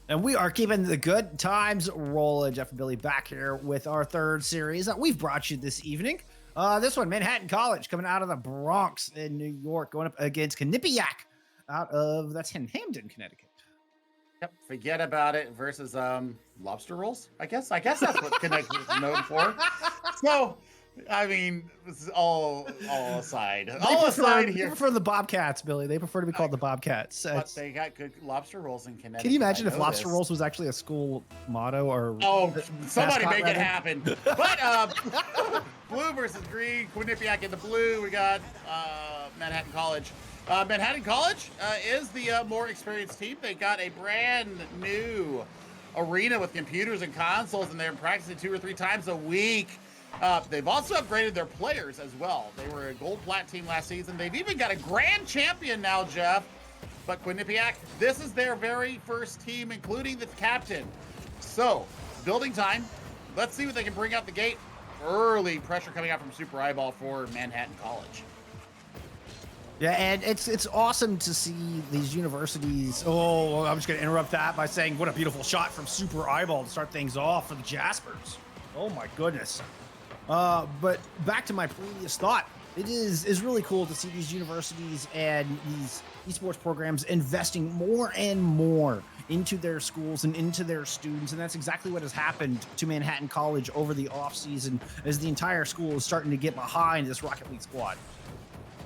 And we are keeping the good times rolling. Jeff and Billy back here with our third series that we've brought you this evening. This one, Manhattan College, coming out of the Bronx in New York, going up against Quinnipiac out of, that's in Hamden, Connecticut. Yep, forget about it versus lobster rolls. I guess that's what Connecticut is known for. So, I mean, this is all aside. They Here. prefer the Bobcats, Billy. They prefer to be called the Bobcats. But they got good lobster rolls in Connecticut. Can you imagine if lobster rolls was actually a school motto or? Oh, somebody make rather? it happen. But blue versus green, Quinnipiac in the blue. We got Manhattan College. Manhattan College is the more experienced team. They got a brand new arena with computers and consoles, and they're practicing 2 or 3 times a week. They've also upgraded their players as well. They were a gold plat team last season. They've even got a grand champion now, Jeff. But Quinnipiac, this is their very first team, including the captain. So, building time. Let's see what they can bring out the gate. Early pressure coming out from Super Eyeball for Manhattan College. Yeah, and it's awesome to see these universities. Oh, I'm just going to interrupt that by saying what a beautiful shot from Super Eyeball to start things off for the Jaspers. Oh my goodness. But back to my previous thought, it is really cool to see these universities and these esports programs investing more and more into their schools and into their students. And that's exactly what has happened to Manhattan College over the offseason as the entire school is starting to get behind this Rocket League squad.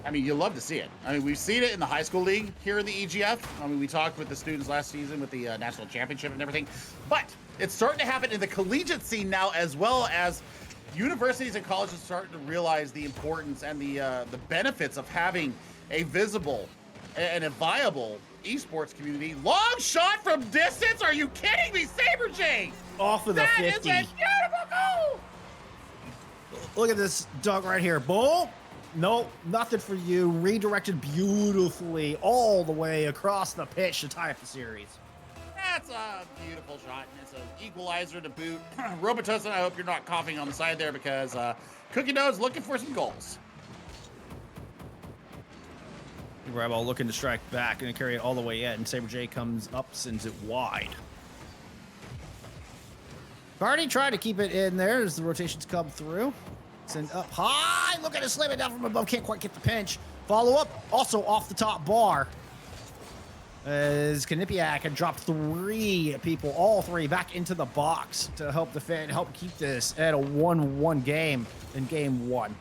I mean, you love to see it. I mean, we've seen it in the high school league here in the EGF. I mean, we talked with the students last season with the national championship and everything. But it's starting to happen in the collegiate scene now, as well as universities and colleges starting to realize the importance and the benefits of having a visible and a viable esports community. Long shot from distance? Are you kidding me, Saber J? Off of the 50. That is a beautiful goal. Look at this dunk right here. Boom. Nope, nothing for you. Redirected beautifully all the way across the pitch to tie up the series. That's a beautiful shot, and it's an equalizer to boot. Robitussin, I hope you're not coughing on the side there because Cookie Dough's looking for some goals. Rebel looking to strike back and carry it all the way in. Saber J comes up, sends it wide. Cardi tried to keep it in there as the rotations come through. Send up high. Look at it slam it down from above. Can't quite get the pinch. Follow up. Also off the top bar. As Quinnipiac had dropped 3 people, all 3 back into the box to help defend, help keep this at a 1-1 game in game 1.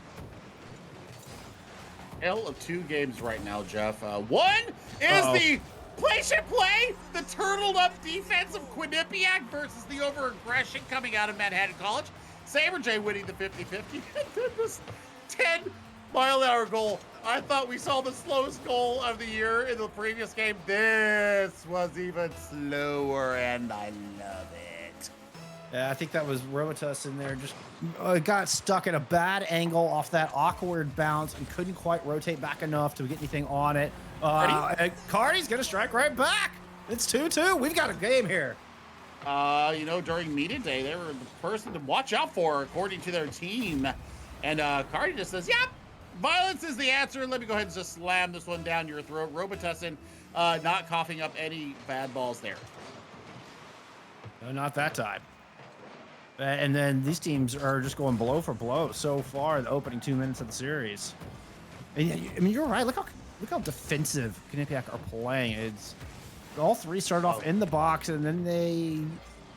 Hell of 2 games right now, Jeff. One is the play, the turtled up defense of Quinnipiac versus the over-aggression coming out of Manhattan College. Saber J winning the 50-50. This 10-mile-an-hour goal. I thought we saw the slowest goal of the year in the previous game. This was even slower, and I love it. Yeah, I think that was Robitus in there. Just got stuck at a bad angle off that awkward bounce and couldn't quite rotate back enough to get anything on it. Cardi's going to strike right back. It's 2-2. We've got a game here. You know, during media day, they were the person to watch out for, according to their team. And Cardi just says, yep, violence is the answer. Let me go ahead and just slam this one down your throat. Robitussin not coughing up any bad balls there. No, not that time. And then these teams are just going blow for blow so far in the opening 2 minutes of the series. And I mean, you're right. Look how defensive Quinnipiac are playing. It's all 3 start off in the box, and then they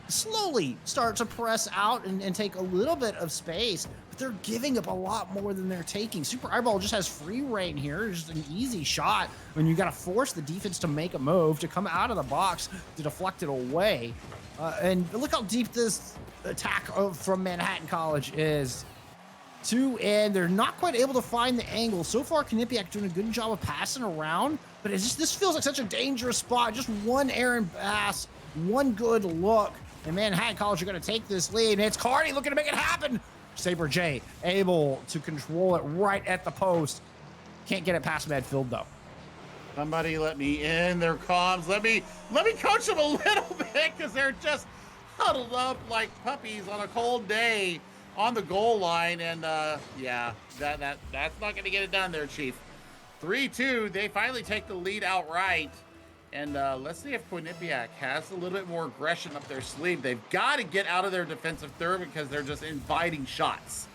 slowly start to press out and take a little bit of space, but they're giving up a lot more than they're taking. Super Eyeball just has free reign here. It's just an easy shot when you got to force the defense to make a move, to come out of the box, to deflect it away. And look how deep this attack from Manhattan College is. 2 in. They're not quite able to find the angle. So far, Quinnipiac doing a good job of passing around, but it's just, this feels like such a dangerous spot. Just one errant pass, one good look, and Manhattan College are going to take this lead. And it's Cardi looking to make it happen. Saber J able to control it right at the post. Can't get it past midfield though. Somebody let me in their comms. Let me coach them a little bit, because they're just huddled up like puppies on a cold day on the goal line, and yeah, that's not going to get it done there, Chief. 3-2, they finally take the lead outright, And let's see if Quinnipiac has a little bit more aggression up their sleeve. They've got to get out of their defensive third because they're just inviting shots.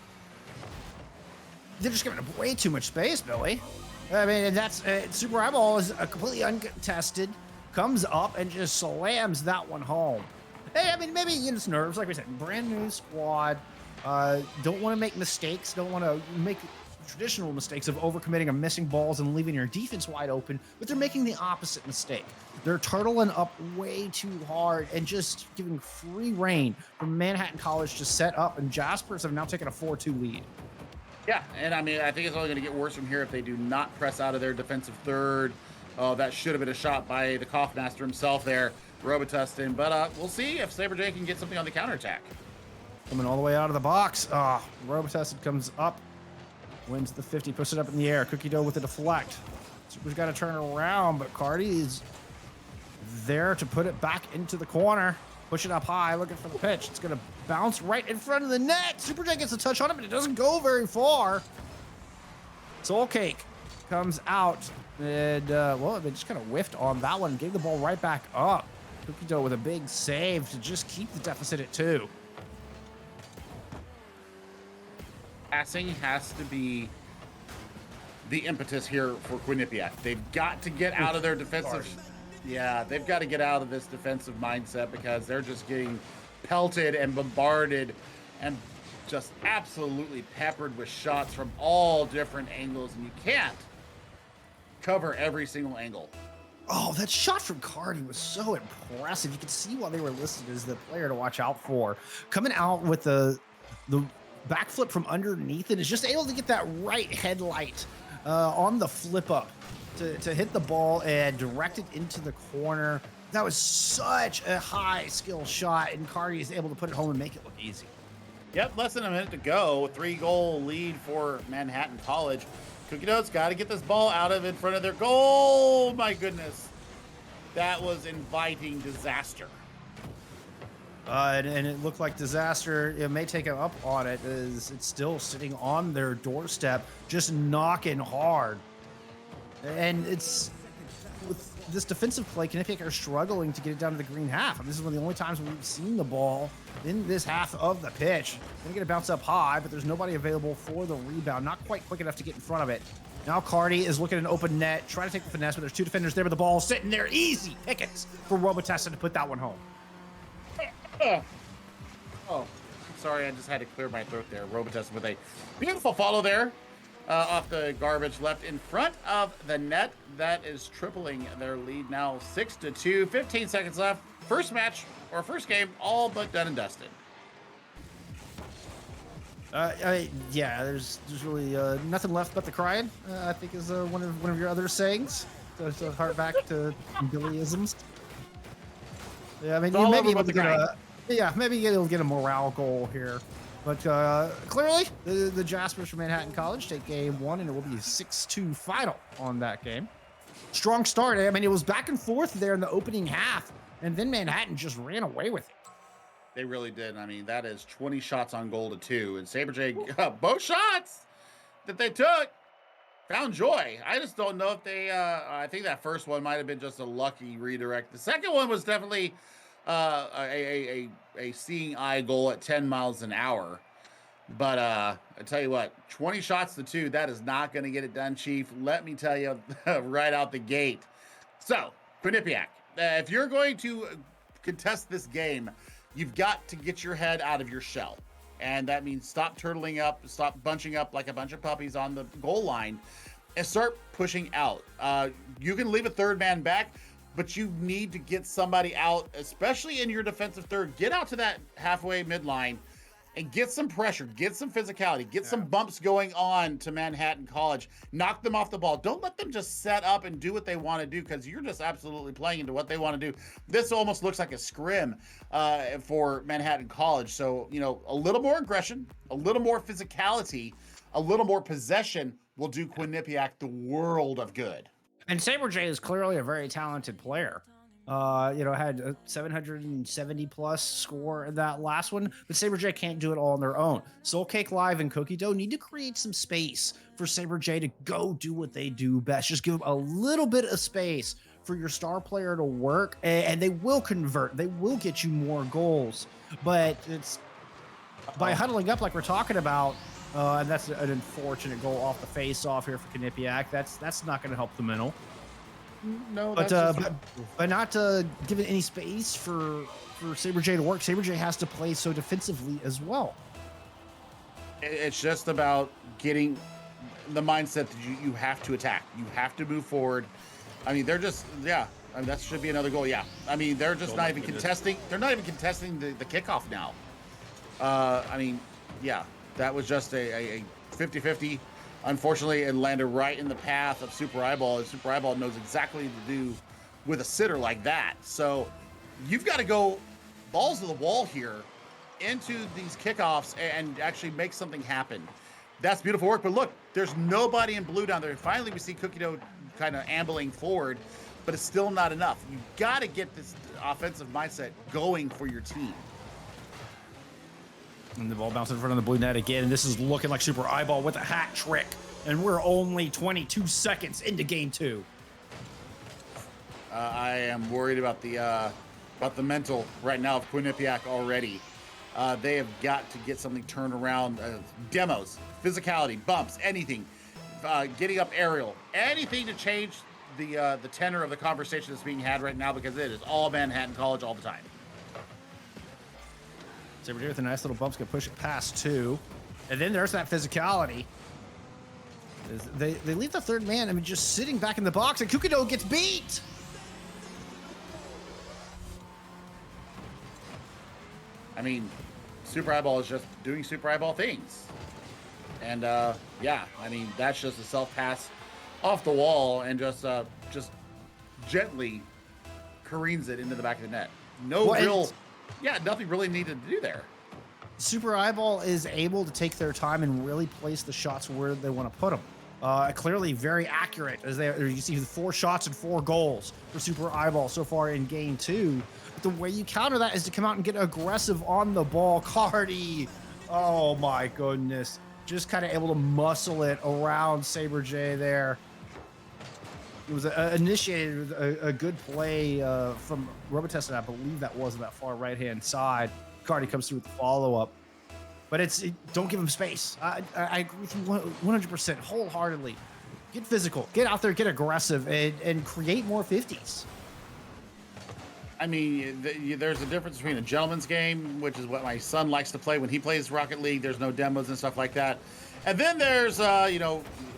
They're just giving up way too much space, Billy. I mean, and that's Super Eyeball is completely uncontested, comes up and just slams that one home. Hey, I mean, maybe it's nerves, like we said, brand new squad. Don't want to make mistakes. Don't want to make traditional mistakes of overcommitting and missing balls and leaving your defense wide open, but they're making the opposite mistake. They're turtling up way too hard and just giving free reign for Manhattan College to set up, and Jaspers have now taken a 4-2 lead. Yeah, and I mean, I think it's only going to get worse from here if they do not press out of their defensive third. Oh, that should have been a shot by the Coughmaster himself there, Robitussin, but we'll see if SaberJ can get something on the counterattack. Coming all the way out of the box. Robitussin comes up, wins the 50, puts it up in the air. Cookie Dough with a deflect. Super's got to turn around, but Cardi is there to put it back into the corner. Push it up high, looking for the pitch. It's going to bounce right in front of the net. Super J gets a touch on it, but it doesn't go very far. Soul Cake comes out, and, well, they just kind of whiffed on that one. Gave the ball right back up. Cookie Dough with a big save to just keep the deficit at 2. Passing has to be the impetus here for Quinnipiac. They've got to get out of their defensive. Yeah, they've got to get out of this defensive mindset because they're just getting pelted and bombarded and just absolutely peppered with shots from all different angles, and you can't cover every single angle. Oh, that shot from Cardi was so impressive. You could see why they were listed as the player to watch out for. Coming out with the backflip from underneath it, is just able to get that right headlight on the flip up to hit the ball and direct it into the corner. That was such a high skill shot, and Cardi is able to put it home and make it look easy. Yep, less than a minute to go. 3-goal lead for Manhattan College. Cookie Dough's got to get this ball out of in front of their goal. My goodness. That was inviting disaster. And it looked like disaster. It may take it up on it, as it's still sitting on their doorstep, just knocking hard. And it's with this defensive play, Quinnipiac are struggling to get it down to the green half. And this is one of the only times we've seen the ball in this half of the pitch. Gonna get it bounced up high, but there's nobody available for the rebound. Not quite quick enough to get in front of it. Now Cardi is looking at an open net, trying to take the finesse, but there's 2 defenders there, but the ball sitting there. Easy pickets for Robitussin to put that one home. Oh, I'm sorry, I just had to clear my throat there. Robitussin with a beautiful follow there. Off the garbage left in front of the net. That is tripling their lead now, 6-2. 15 seconds left. First match or first game, all but done and dusted. Yeah, there's really nothing left but the crying. I think is one of your other sayings. So heart back to Billyisms. Yeah, I mean, you maybe able to get maybe you'll get a morale goal here. But clearly, the Jaspers from Manhattan College take game 1, and it will be a 6-2 final on that game. Strong start. I mean, it was back and forth there in the opening half, and then Manhattan just ran away with it. They really did. I mean, that is 20 shots on goal to 2, and SaberJ, both shots that they took found joy. I just don't know if they, I think that first one might have been just a lucky redirect. The second one was definitely a seeing eye goal at 10 miles an hour. But I tell you what, 20 shots to 2, that is not going to get it done, Chief. Let me tell you right out the gate. So, Quinnipiac, if you're going to contest this game, you've got to get your head out of your shell. And that means stop turtling up, stop bunching up like a bunch of puppies on the goal line, and start pushing out. You can leave a third man back, but you need to get somebody out, especially in your defensive third. Get out to that halfway midline and get some pressure, get some physicality, get some bumps going on to Manhattan College. Knock them off the ball. Don't let them just set up and do what they want to do, because you're just absolutely playing into what they want to do. This almost looks like a scrim for Manhattan College. So, you know, a little more aggression, a little more physicality, a little more possession will do Quinnipiac the world of good. And SaberJ is clearly a very talented player. Had a 770 plus score in that last one, but SaberJ can't do it all on their own. Soul Cake Live and Cookie Dough need to create some space for SaberJ to go do what they do best. Just give them a little bit of space for your star player to work, and they will convert. They will get you more goals, but it's by huddling up like we're talking about, and that's an unfortunate goal off the face-off here for Quinnipiac. That's not going to help the mental. No, But that's just... but not giving any space for Saber J to work. Saber J has to play so defensively as well. It's just about getting the mindset that you have to attack. You have to move forward. I mean, they're just, yeah. I mean, that should be another goal. Yeah. I mean, they're just not even contesting. They're not even contesting the kickoff now. I mean, yeah, that was just a 50-50. Unfortunately, it landed right in the path of Super Eyeball, and Super Eyeball knows exactly what to do with a sitter like that. So you've got to go balls to the wall here into these kickoffs and actually make something happen. That's beautiful work. But look, there's nobody in blue down there. Finally, we see Cookie Dough kind of ambling forward, but it's still not enough. You got to get this offensive mindset going for your team. And the ball bounced in front of the blue net again. And this is looking like Super Eyeball with a hat trick. And we're only 22 seconds into game 2. I am worried about the mental right now of Quinnipiac already. They have got to get something turned around. Demos, physicality, bumps, anything. Getting up aerial, anything to change the tenor of the conversation that's being had right now, because it is all Manhattan College all the time. Saber J with a nice little bumps, gonna push it past 2. And then there's that physicality. They leave the third man, I mean, just sitting back in the box, and Kukido gets beat. I mean, Super Eyeball is just doing Super Eyeball things. And yeah, I mean, that's just a self-pass off the wall and just gently careens it into the back of the net. Nothing really needed to do there. Super Eyeball is able to take their time and really place the shots where they want to put them. Clearly very accurate, as you see 4 shots and 4 goals for Super Eyeball so far in game 2. But the way you counter that is to come out and get aggressive on the ball. Cardi, oh my goodness, just kind of able to muscle it around Saber J there. It was initiated with a good play from Robotest, and I believe that was on that far right-hand side. Cardi comes through with the follow-up. But don't give him space. I agree with you 100%, wholeheartedly. Get physical, get out there, get aggressive, and create more 50s. I mean, there's a difference between a gentleman's game, which is what my son likes to play when he plays Rocket League. There's no demos and stuff like that. And then there's,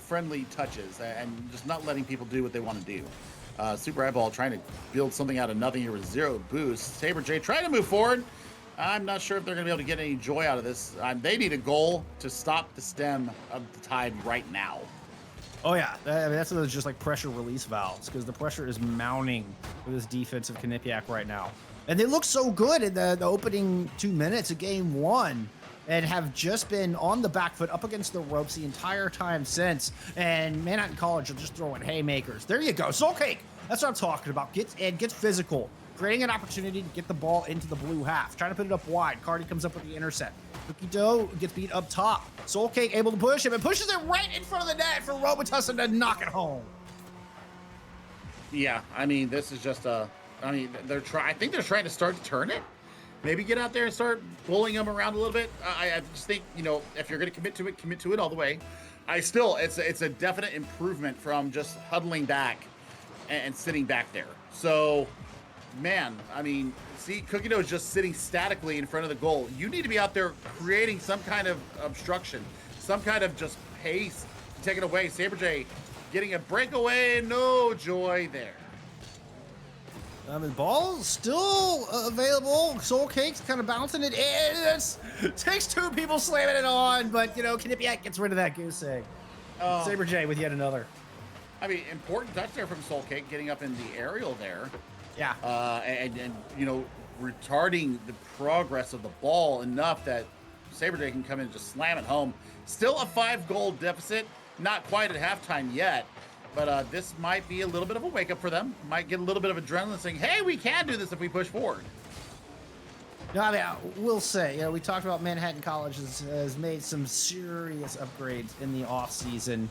friendly touches and just not letting people do what they want to do. Super Eyeball trying to build something out of nothing here with 0 boost. Saber J trying to move forward. I'm not sure if they're going to be able to get any joy out of this. They need a goal to stop the stem of the tide right now. Oh, yeah. I mean, that's one of those just like pressure release valves, because the pressure is mounting with this defense of Quinnipiac right now. And they look so good in the opening 2 minutes of game 1 and have just been on the back foot up against the ropes the entire time since. And Manhattan College will just throw in haymakers. There you go. Soul Cake. That's what I'm talking about. Gets physical. Creating an opportunity to get the ball into the blue half. Trying to put it up wide. Cardi comes up with the intercept. Cookie Dough gets beat up top. Soul Cake able to push him and pushes it right in front of the net for Robitussin to knock it home. Yeah, I mean, this is just I think they're trying to start to turn it. Maybe get out there and start bullying them around a little bit. I just think, if you're going to commit to it all the way. It's a definite improvement from just huddling back and sitting back there. So, man, I mean, see, Cookie Dough is just sitting statically in front of the goal. You need to be out there creating some kind of obstruction, some kind of just pace to take it away. Saber J getting a breakaway, no joy there. The ball's still available. Soul Cake's kind of bouncing it in. It takes 2 people slamming it on, but, Quinnipiac gets rid of that goose egg. Saber J with yet another. I mean, important touch there from Soul Cake, getting up in the aerial there. Yeah. And retarding the progress of the ball enough that Saber J can come in and just slam it home. Still a 5-goal deficit. Not quite at halftime yet. But this might be a little bit of a wake-up for them. Might get a little bit of adrenaline saying, hey, we can do this if we push forward. No, I mean, I will say, we talked about Manhattan College has made some serious upgrades in the offseason.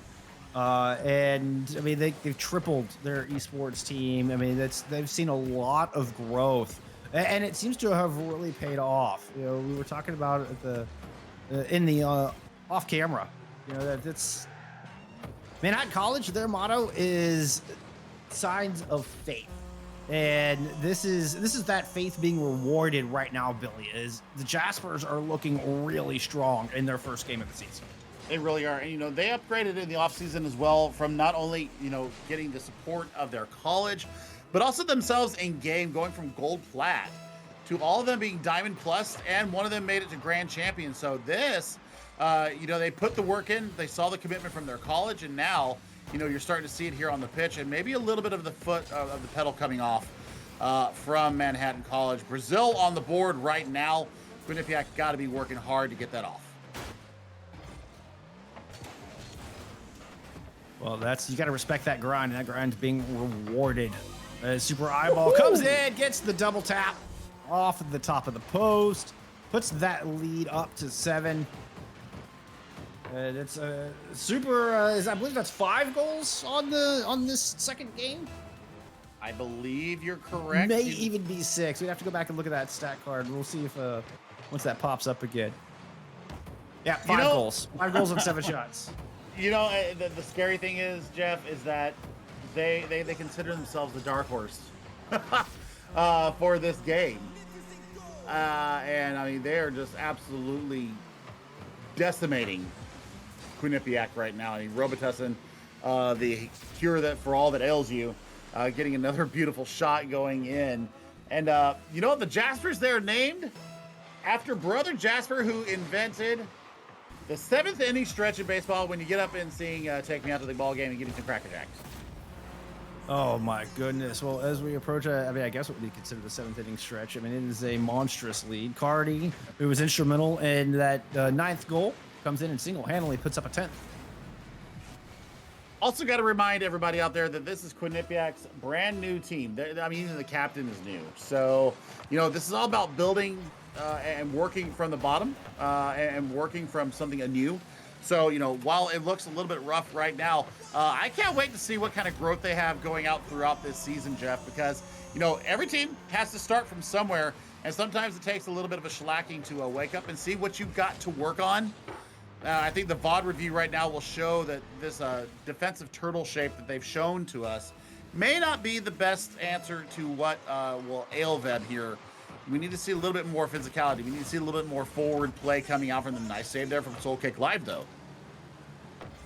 And I mean, they've tripled their esports team. I mean, they've seen a lot of growth, and it seems to have really paid off. You know, we were talking about it at the in the off camera. You know that's Manhattan College. Their motto is signs of faith. And this is that faith being rewarded right now, Billy. Is the Jaspers are looking really strong in their first game of the season. They really are. And, they upgraded in the offseason as well from not only, getting the support of their college, but also themselves in game, going from gold plat to all of them being diamond plus, and one of them made it to grand champion. So this, they put the work in, they saw the commitment from their college, and now, you're starting to see it here on the pitch, and maybe a little bit of the foot of the pedal coming off from Manhattan College. Brazil on the board right now. Quinnipiac got to be working hard to get that off. Well, you got to respect that grind, and that grind's being rewarded. Super Eyeball comes in, gets the double tap off the top of the post, puts that lead up to 7. It's Super. I believe that's 5 goals on this second game. I believe you're correct. May even be 6. We'd have to go back and look at that stat card. We'll see if once that pops up again. Yeah, 5 goals. 5 goals on 7 shots. The scary thing is, Jeff, is that they consider themselves the dark horse for this game. And I mean, they are just absolutely decimating Quinnipiac right now. I mean, Robitussin, the cure that for all that ails you, getting another beautiful shot going in. And the Jaspers, they're named after brother Jasper, who invented the 7th inning stretch in baseball, when you get up and sing Take Me Out to the Ball Game and give me some Cracker Jacks. Oh my goodness. Well, as we approach, I guess what would be considered the 7th inning stretch. I mean, it is a monstrous lead. Cardi, who was instrumental in that 9th goal, comes in and single-handedly puts up a 10th. Also got to remind everybody out there that this is Quinnipiac's brand new team. Even the captain is new. So, this is all about building and working from the bottom and working from something anew. So, while it looks a little bit rough right now, I can't wait to see what kind of growth they have going out throughout this season, Jeff, because, every team has to start from somewhere, and sometimes it takes a little bit of a shellacking to wake up and see what you've got to work on. I think the VOD review right now will show that this defensive turtle shape that they've shown to us may not be the best answer to what will ail them here. We need to see a little bit more physicality. We need to see a little bit more forward play coming out from them. Nice save there from Soul Kick Live, though.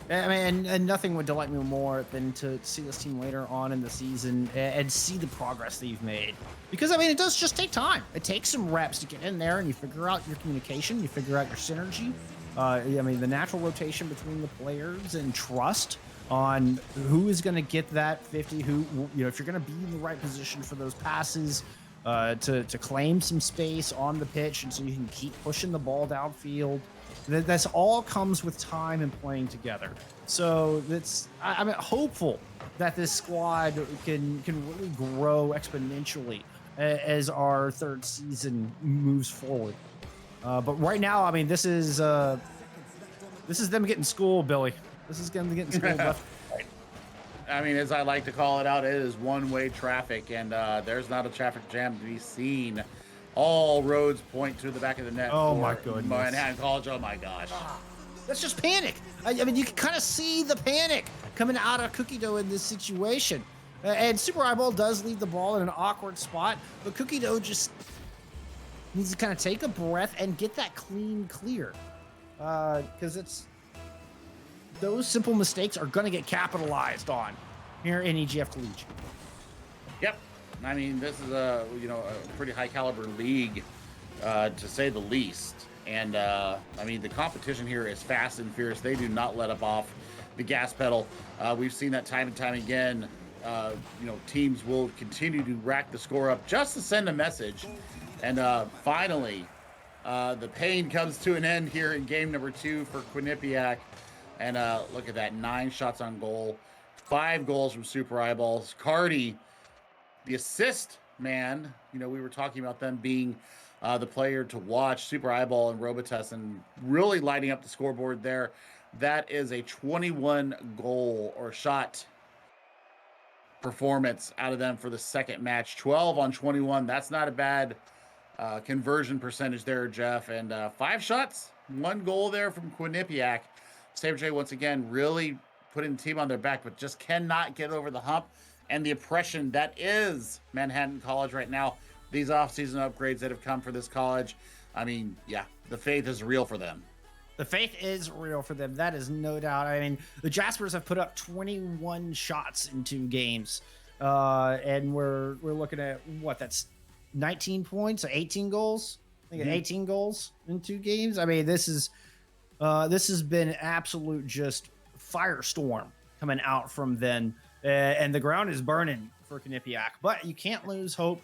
I mean, and nothing would delight me more than to see this team later on in the season and see the progress that you've made. Because, I mean, it does just take time. It takes some reps to get in there and you figure out your communication, you figure out your synergy. The natural rotation between the players and trust on who is going to get that 50, if you're going to be in the right position for those passes, to claim some space on the pitch, and so you can keep pushing the ball downfield. That's all comes with time and playing together. So I'm hopeful that this squad can really grow exponentially as our 3rd season moves forward. But right now, I mean, this is them getting schooled, Billy. This is them getting schooled left. I mean, as I like to call it out, it is one-way traffic, and there's not a traffic jam to be seen. All roads point to the back of the net. Oh my goodness! Manhattan College. Oh my gosh! That's just panic. I mean, you can kind of see the panic coming out of Cookie Dough in this situation. And Super Eyeball does leave the ball in an awkward spot, but Cookie Dough just needs to kind of take a breath and get that clean clear. Because those simple mistakes are going to get capitalized on here in EGF Collegiate. Yep. I mean, this is a pretty high caliber league, to say the least. And the competition here is fast and fierce. They do not let up off the gas pedal. We've seen that time and time again. Teams will continue to rack the score up just to send a message. And finally, the pain comes to an end here in game number 2 for Quinnipiac. And look at that, 9 shots on goal, 5 goals from Super Eyeballs. Cardi, the assist man, we were talking about them being the player to watch. Super Eyeball and Robitussin really lighting up the scoreboard there. That is a 21 goal or shot performance out of them for the second match. 12 on 21. That's not a bad conversion percentage there, Jeff. And 5 shots, 1 goal there from Quinnipiac. Saber J once again really putting the team on their back, but just cannot get over the hump and the oppression that is Manhattan College right now. These offseason upgrades that have come for this college. I mean, yeah, the faith is real for them. The faith is real for them. That is no doubt. I mean, the Jaspers have put up 21 shots in 2 games. And we're looking at what, that's 19 points, so 18 goals. I think 18 goals in 2 games. I mean, this has been absolute just firestorm coming out from them. And the ground is burning for Quinnipiac, but you can't lose hope.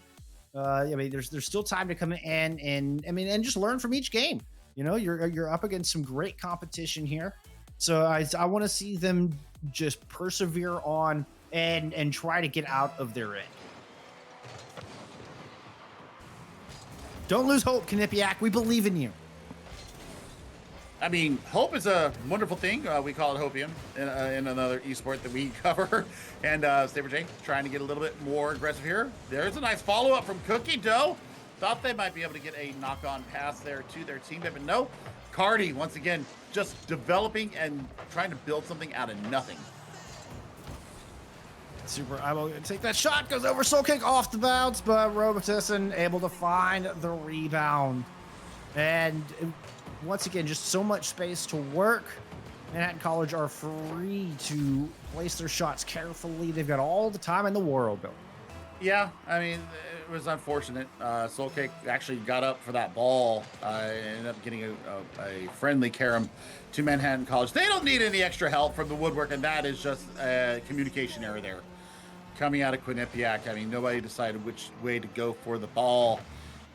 I mean, there's still time to come in and just learn from each game. You know, you're up against some great competition here. So I want to see them just persevere on and try to get out of their end. Don't lose hope, Quinnipiac. We believe in you. I mean, hope is a wonderful thing. We call it hopium in another esport that we cover. And Saber J trying to get a little bit more aggressive here. There's a nice follow-up from Cookie Dough. Thought they might be able to get a knock-on pass there to their teammate, but no. Cardi, once again, just developing and trying to build something out of nothing. Super, I will take that shot, goes over, soul kick off the bounce, but Robotisson able to find the rebound. And once again, just so much space to work. Manhattan College are free to place their shots carefully. They've got all the time in the world, Bill. Yeah, I mean, it was unfortunate. Soul Kick actually got up for that ball. Ended up getting a friendly carom to Manhattan College. They don't need any extra help from the woodwork, and that is just a communication error there. Coming out of Quinnipiac, I mean, nobody decided which way to go for the ball.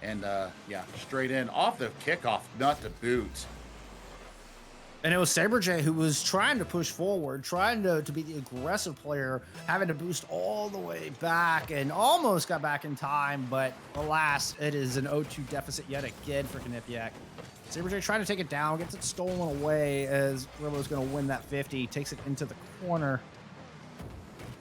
And, yeah, straight in, off the kickoff, not to boot. And it was Saber J who was trying to push forward, trying to be the aggressive player, having to boost all the way back and almost got back in time. But alas, it is an 0-2 deficit yet again for Quinnipiac. Saber J trying to take it down, gets it stolen away as Robo's going to win that 50, takes it into the corner.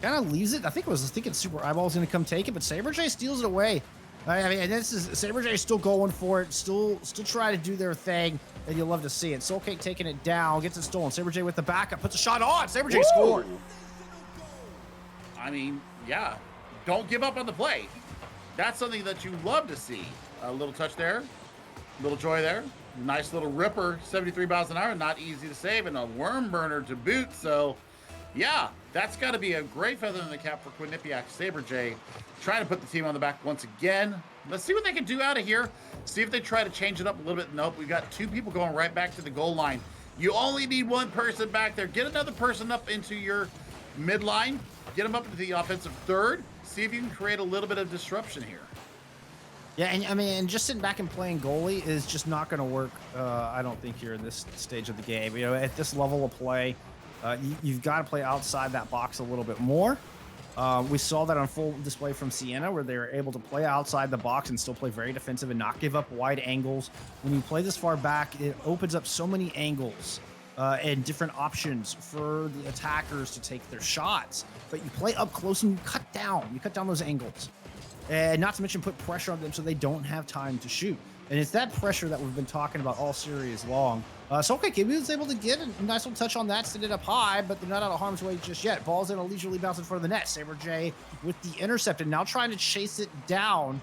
Kind of leaves it. I was thinking Super Eyeball's going to come take it, but Saber J steals it away. I mean, and this is Saber J still going for it, still trying to do their thing, and you'll love to see it. Soul Cake taking it down, gets it stolen. Saber J with the backup, puts a shot on. Saber J scored. I mean, yeah, don't give up on the play. That's something that you love to see. A little touch there, little joy there. Nice little ripper, 73 miles an hour, not easy to save, and a worm burner to boot. So, yeah, that's got to be a great feather in the cap for Quinnipiac. Saber J trying to put the team on the back once again. Let's see what they can do out of here. See if they try to change it up a little bit. Nope, we've got 2 people going right back to the goal line. You only need 1 person back there. Get another person up into your midline. Get them up into the offensive third. See if you can create a little bit of disruption here. Yeah, and I mean, just sitting back and playing goalie is just not going to work, I don't think, here in this stage of the game. You know, at this level of play, you've got to play outside that box a little bit more. We saw that on full display from Siena, where they were able to play outside the box and still play very defensive and not give up wide angles. When you play this far back, it opens up so many angles and different options for the attackers to take their shots. But you play up close and you cut down those angles. And not to mention put pressure on them so they don't have time to shoot. And it's that pressure that we've been talking about all series long. So okay, Kimmy was able to get a nice little touch on that, send it up high, but they're not out of harm's way just yet. Ball's in a leisurely bounce in front of the net. Saber J with the intercept and now trying to chase it down.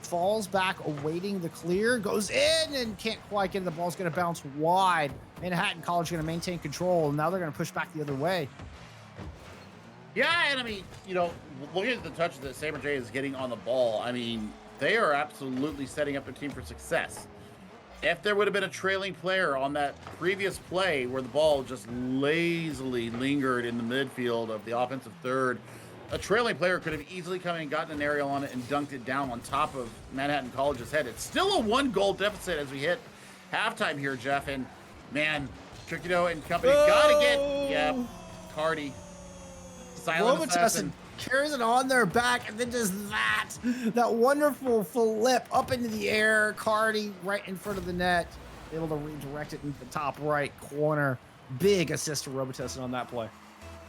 Falls back, awaiting the clear, goes in and can't quite get it. The ball's going to bounce wide. Manhattan College going to maintain control, and now they're going to push back the other way. Yeah, and I mean, you know, looking at the touches that Saber J is getting on the ball, I mean, they are absolutely setting up their team for success. If there would have been a trailing player on that previous play where the ball just lazily lingered in the midfield of the offensive third, a trailing player could have easily come in and gotten an aerial on it and dunked it down on top of Manhattan College's head. It's still a 1-goal deficit as we hit halftime here, Jeff. And, man, Trikido and company got to get, yeah, Cardi. Silent assassin carries it on their back and then does that wonderful flip up into the air. Cardi right in front of the net, able to redirect it into the top right corner. Big assist to Robitussin on that play.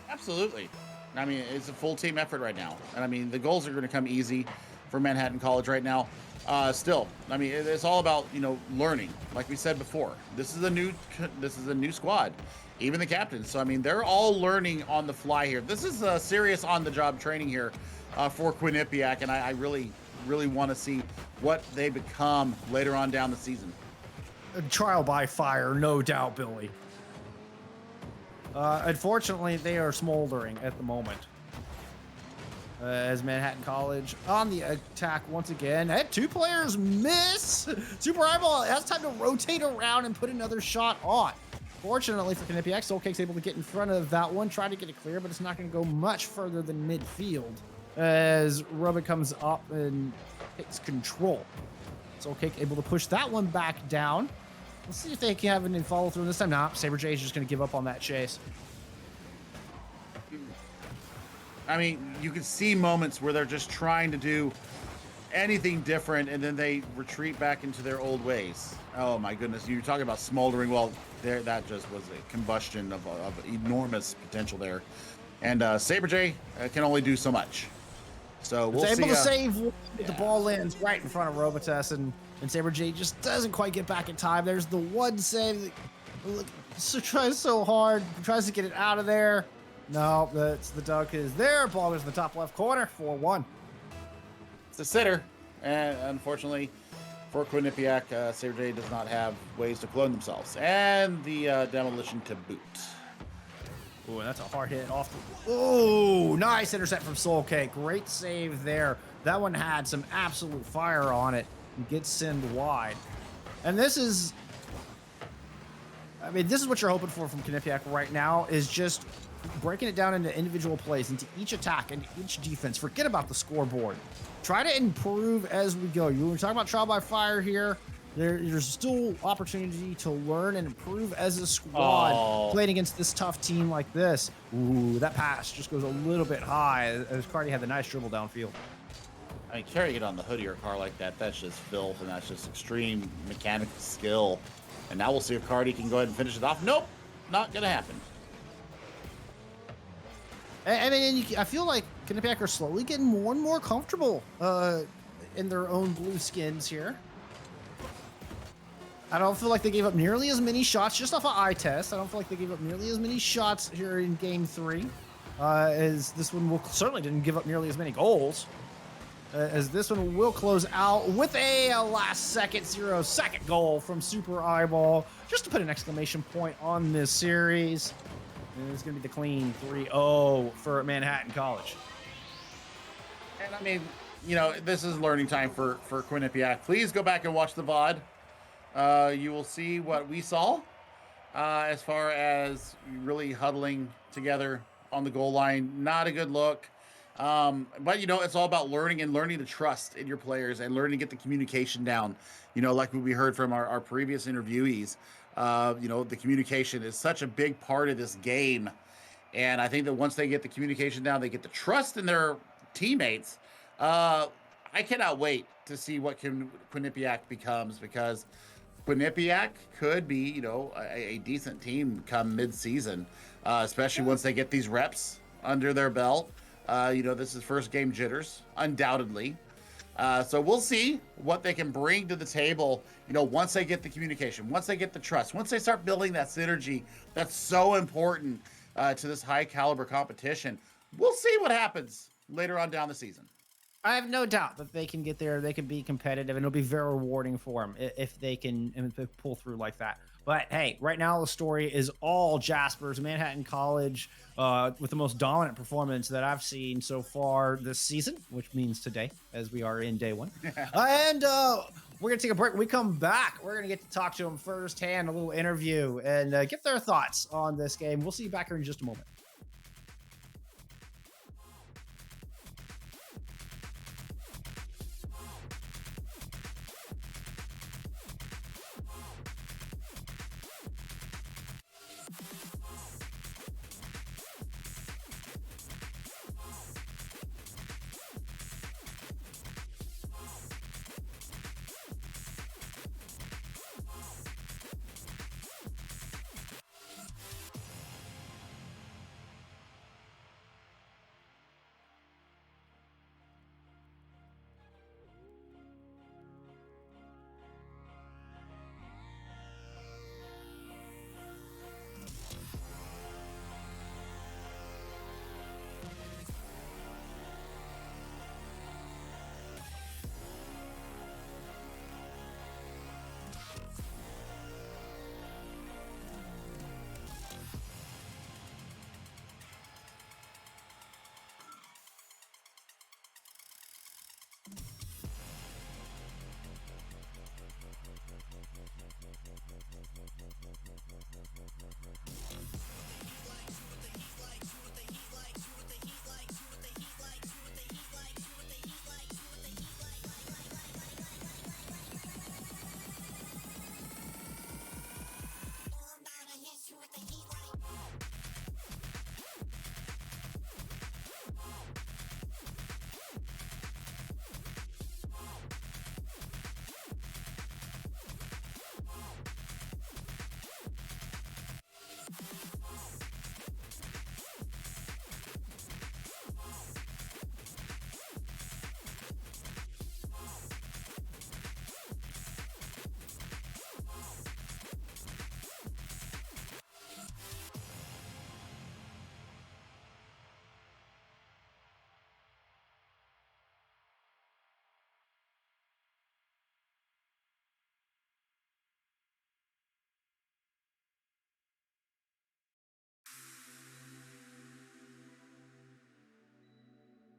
Absolutely. I mean, it's a full team effort right now. And I mean, the goals are going to come easy for Manhattan College right now. Still, I mean, it's all about, learning. Like we said before, this is a new squad, even the captains. So, I mean, they're all learning on the fly here. This is a serious on-the-job training here for Quinnipiac. And I really, really want to see what they become later on down the season. A trial by fire, no doubt, Billy. Unfortunately, they are smoldering at the moment. As Manhattan College on the attack once again. And 2 players miss. Super Eyeball has time to rotate around and put another shot on. Fortunately for Quinnipiac, Soulcake's able to get in front of that one, try to get it clear, but it's not going to go much further than midfield as Rubik comes up and takes control. Soulcake able to push that one back down. Let's see if they can have any follow through this time. Nah, Saber J is just going to give up on that chase. I mean, you can see moments where they're just trying to do anything different, and then they retreat back into their old ways. Oh my goodness, you're talking about smoldering. Well, that just was a combustion of enormous potential there. And Saber J can only do so much. So we'll see. Able to save. The ball lands right in front of Robitus, and Saber J just doesn't quite get back in time. There's the one save. Look, tries so hard, tries to get it out of there. No, that's the dunk is there. Ball is in the top left corner, 4-1. It's a sitter, and unfortunately for Quinnipiac, Saber J does not have ways to clone themselves, and the demolition to boot. Ooh, that's a hard hit off the... Ooh, nice intercept from Soulcake. Great save there. That one had some absolute fire on it and gets sent wide. And this is... I mean, this is what you're hoping for from Quinnipiac right now, is just breaking it down into individual plays, into each attack, into each defense. Forget about the scoreboard. Try to improve as we go. We're talking about trial by fire here. There's still opportunity to learn and improve as a squad playing against this tough team like this. Ooh, that pass just goes a little bit high as Cardi had the nice dribble downfield. I mean, carrying it on the hood of your car like that, that's just filth, and that's just extreme mechanical skill. And now we'll see if Cardi can go ahead and finish it off. Nope, not going to happen. I mean, I feel like Quinnipiac are slowly getting more and more comfortable in their own blue skins here. I don't feel like they gave up nearly as many shots just off of eye test. I don't feel like they gave up nearly as many shots here in game 3 as this one will certainly didn't give up nearly as many goals as this one will close out with a last second 0-second goal from Super Eyeball just to put an exclamation point on this series. And it's going to be the clean 3-0 for Manhattan College. And I mean, this is learning time for Quinnipiac. Please go back and watch the VOD. You will see what we saw as far as really huddling together on the goal line. Not a good look. But, it's all about learning to trust in your players and learning to get the communication down. Like we heard from our previous interviewees, the communication is such a big part of this game. And I think that once they get the communication down, they get the trust in their teammates. I cannot wait to see what Quinnipiac becomes, because Quinnipiac could be, a decent team come mid-season, especially once they get these reps under their belt. This is first game jitters, undoubtedly. So we'll see what they can bring to the table, once they get the communication, once they get the trust, once they start building that synergy that's so important to this high caliber competition. We'll see what happens later on down the season. I have no doubt that they can get there. They can be competitive, and it'll be very rewarding for them if they can pull through like that. But hey, right now the story is all Jaspers, Manhattan College, with the most dominant performance that I've seen so far this season, which means today, as we are in day 1. And we're going to take a break. When we come back, we're going to get to talk to them firsthand, a little interview, and get their thoughts on this game. We'll see you back here in just a moment.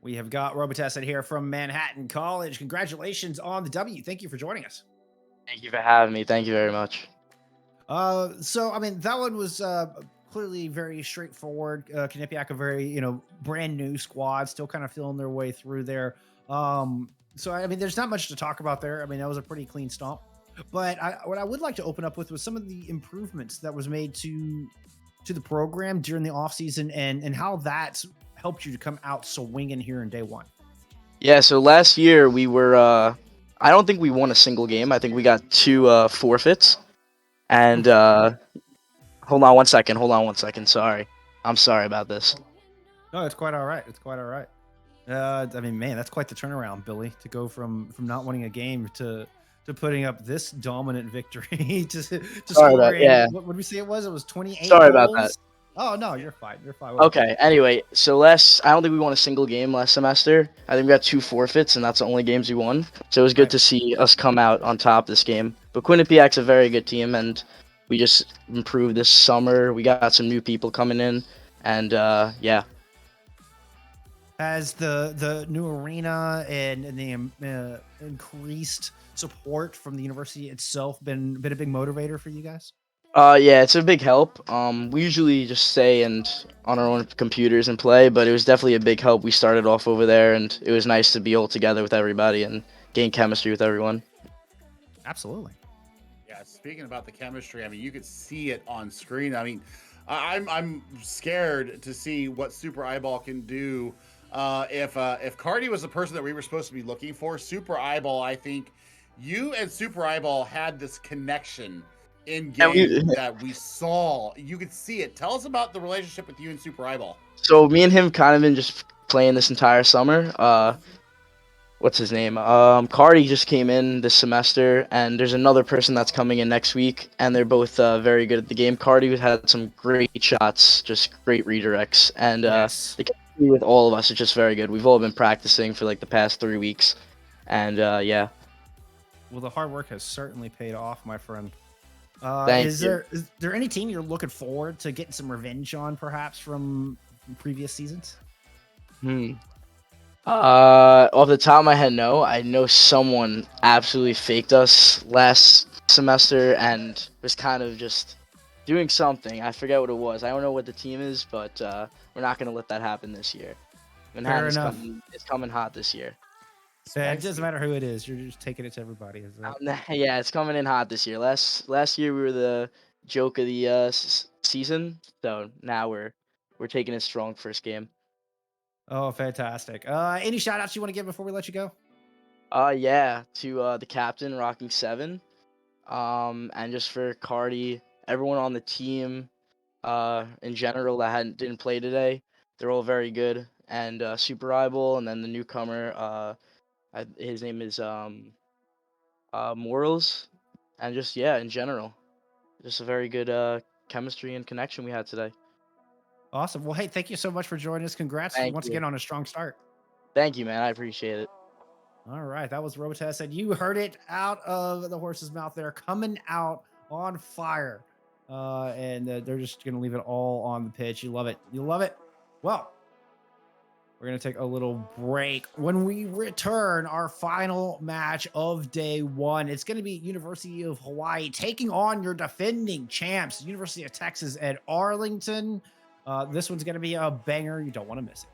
We have got Robitussin here from Manhattan College. Congratulations on the W. Thank you for joining us. Thank you for having me. Thank you very much. So I mean, that one was clearly very straightforward. Quinnipiac, a very brand new squad, still kind of feeling their way through there. So I mean, there's not much to talk about there. I mean, that was a pretty clean stomp. But what I would like to open up with was some of the improvements that was made to the program during the offseason and how that helped you to come out swinging here in day one. Yeah, so last year we were I don't think we won a single game. I think we got two forfeits. And hold on one second. Hold on one second. Sorry. I'm sorry about this. No, it's quite all right. It's quite all right. I mean, man, that's quite the turnaround, Billy, to go from not winning a game to putting up this dominant victory to Sorry about scoring. yeah. What did we say it was? It was 28 Sorry goals. about that. Oh no, you're fine. You're fine. Okay. Anyway, so I don't think we won a single game last semester. I think we got two forfeits, and that's the only games we won. So it was good to see us come out on top this game. But Quinnipiac's a very good team, and we just improved this summer. We got some new people coming in, and yeah. Has the new arena and the increased support from the university itself been a big motivator for you guys? Yeah, it's a big help. We usually just stay and on our own computers and play, but it was definitely a big help. We started off over there, and it was nice to be all together with everybody and gain chemistry with everyone. Absolutely. Yeah, speaking about the chemistry, I mean, you could see it on screen. I mean, I'm scared to see what Super Eyeball can do. If Cardi was the person that we were supposed to be looking for, Super Eyeball, I think you and Super Eyeball had this connection in game that we saw. You could see it. Tell us about the relationship with you and Super Eyeball. So me and him kind of been just playing this entire summer. What's his name? Cardi just came in this semester, and there's another person that's coming in next week, and they're both very good at the game. Cardi had some great shots, just great redirects, and Yes. the chemistry with all of us is just very good. We've all been practicing for like the past 3 weeks, and yeah. Well, the hard work has certainly paid off, my friend. Thank Is you. there any team you're looking forward to getting some revenge on, perhaps from previous seasons? Off the top of my head, no. I know someone absolutely faked us last semester and was kind of just doing something. I forget what it was. I don't know what the team is, but we're not gonna let that happen this year. Manhattan's enough. it's coming hot this year. Yeah, it doesn't matter who it is. You're just taking it to everybody. Yeah, it's coming in hot this year. Last year we were the joke of the season, so now we're taking a strong first game. Oh, fantastic. Any shout outs you want to give before we let you go? Yeah, to the captain rocking 7. And just for Cardi, everyone on the team, in general that didn't play today, they're all very good. And Super Eyeball, and then the newcomer, his name is Morals, and just yeah, in general, just a very good chemistry and connection we had today. Awesome. Well, hey, thank you so much for joining us. Congrats Thank once you, again on a strong start. thank you, man. I appreciate it. All right, that was Robotest, and you heard it out of the horse's mouth. They're coming out on fire, and they're just going to leave it all on the pitch. You love it. You love it. Well, we're going to take a little break. When we return, our final match of day one, it's going to be University of Hawaii taking on your defending champs, University of Texas at Arlington. This one's going to be a banger. You don't want to miss it.